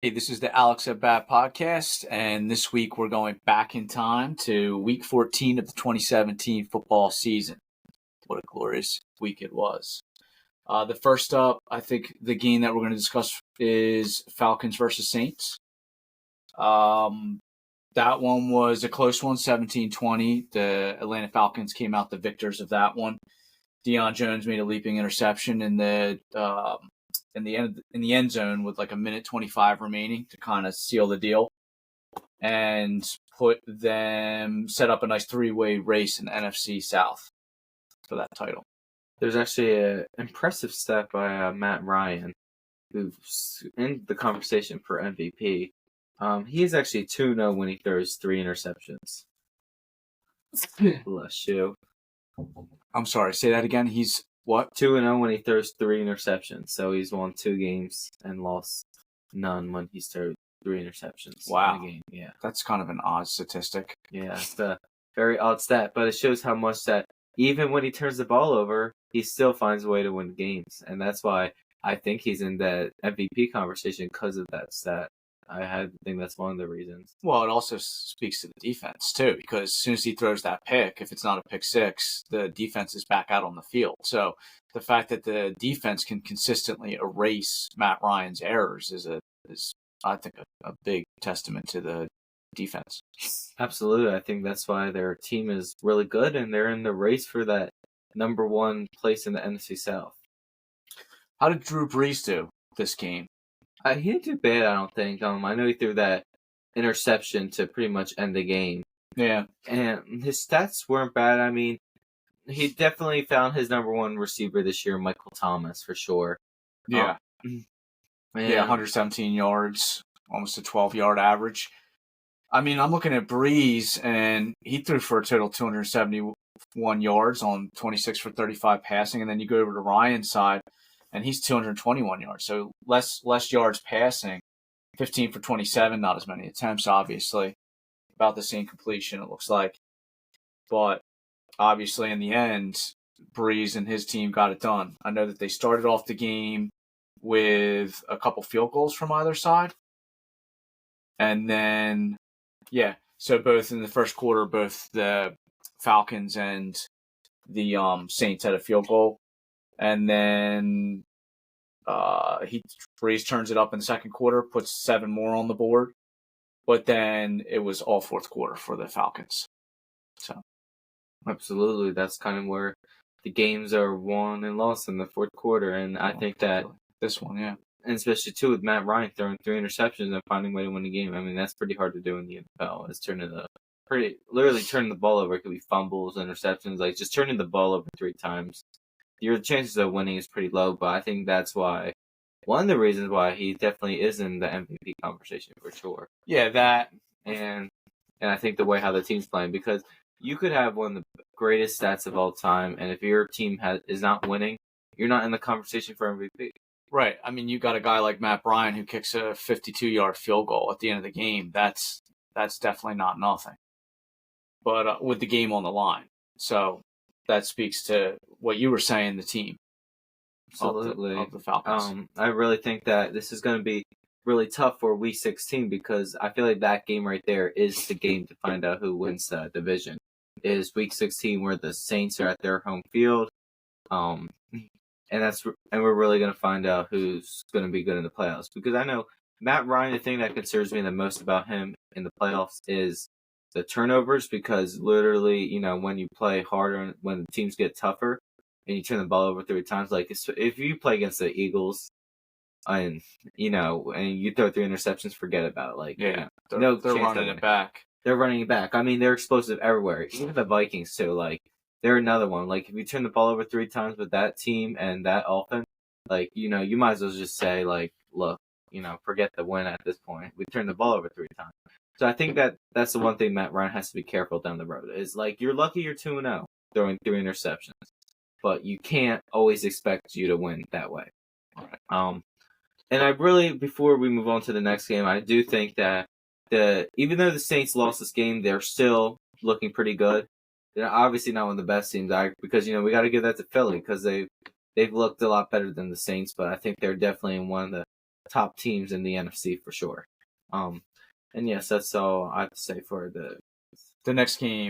Hey, this is the Alex at Bat podcast, and this week we're going back in time to week 14 of the 2017 football season. What a glorious week it was. The first up, I think the game that we're going to discuss is Falcons versus Saints. That one was a close one, 17-20. The Atlanta Falcons came out the victors of that one. Deion Jones made a leaping interception in the end zone with like a minute 25 remaining to kind of seal the deal and set up a nice three-way race in the NFC South for that title. There's actually an impressive stat by Matt Ryan, who's in the conversation for MVP. He is actually 2-0 when he throws 3 interceptions. Bless you. I'm sorry, say that again. He's what? 2-0 when he throws 3 interceptions. So he's won 2 games and lost none when he's thrown 3 interceptions. Wow. In a game. Yeah. That's kind of an odd statistic. Yeah, it's a very odd stat, but it shows how much that even when he turns the ball over, he still finds a way to win games. And that's why I think he's in that MVP conversation because of that stat. I think that's one of the reasons. Well, it also speaks to the defense, too, because as soon as he throws that pick, if it's not a pick six, the defense is back out on the field. So the fact that the defense can consistently erase Matt Ryan's errors is I think, a big testament to the defense. Absolutely. I think that's why their team is really good, and they're in the race for that number 1 place in the NFC South. How did Drew Brees do this game? He didn't do bad, I don't think. I know he threw that interception to pretty much end the game. Yeah. And his stats weren't bad. I mean, he definitely found his number 1 receiver this year, Michael Thomas, for sure. Yeah. 117 yards, almost a 12-yard average. I mean, I'm looking at Brees, and he threw for a total 271 yards on 26 for 35 passing, and then you go over to Ryan's side, and he's 221 yards, so less yards passing, 15 for 27, not as many attempts, obviously. About the same completion, it looks like. But obviously, in the end, Brees and his team got it done. I know that they started off the game with a couple field goals from either side. And then, so both in the first quarter, both the Falcons and the Saints had a field goal. And then Brees turns it up in the second quarter, puts 7 more on the board. But then it was all fourth quarter for the Falcons. So, absolutely, that's kind of where the games are won and lost in the fourth quarter. And I think that this one, yeah. And especially, too, with Matt Ryan throwing 3 interceptions and finding a way to win the game. I mean, that's pretty hard to do in the NFL. It's literally turning the ball over. It could be fumbles, interceptions, like just turning the ball over 3 times. Your chances of winning is pretty low, but I think that's why, one of the reasons why he definitely is in the MVP conversation for sure. Yeah, that. And I think the way how the team's playing, because you could have one of the greatest stats of all time, and if your team is not winning, you're not in the conversation for MVP. Right. I mean, you got a guy like Matt Bryan who kicks a 52-yard field goal at the end of the game. That's definitely not nothing. But with the game on the line. So that speaks to what you were saying, the team. Absolutely. Of the Falcons. I really think that this is going to be really tough for Week 16 because I feel like that game right there is the game to find out who wins the division. It is Week 16 where the Saints are at their home field. And we're really going to find out who's going to be good in the playoffs. Because I know Matt Ryan, the thing that concerns me the most about him in the playoffs is the turnovers. Because literally, when you play harder, when the teams get tougher, and you turn the ball over 3 times, like if you play against the Eagles, and you throw 3 interceptions, forget about it. Like, they're running it back. They're running it back. I mean, they're explosive everywhere. Even the Vikings too. Like, they're another one. Like, if you turn the ball over 3 times with that team and that offense, like, you might as well just say, like, look, forget the win at this point. We turned the ball over 3 times. So I think that's the one thing Matt Ryan has to be careful down the road. Is like, you're lucky you're 2-0 throwing 3 interceptions, but you can't always expect you to win that way. Right. And I really, before we move on to the next game, I do think that even though the Saints lost this game, they're still looking pretty good. They're obviously not one of the best teams, because we got to give that to Philly because they've looked a lot better than the Saints, but I think they're definitely in one of the top teams in the NFC for sure. And yes, that's all I have to say for the The next game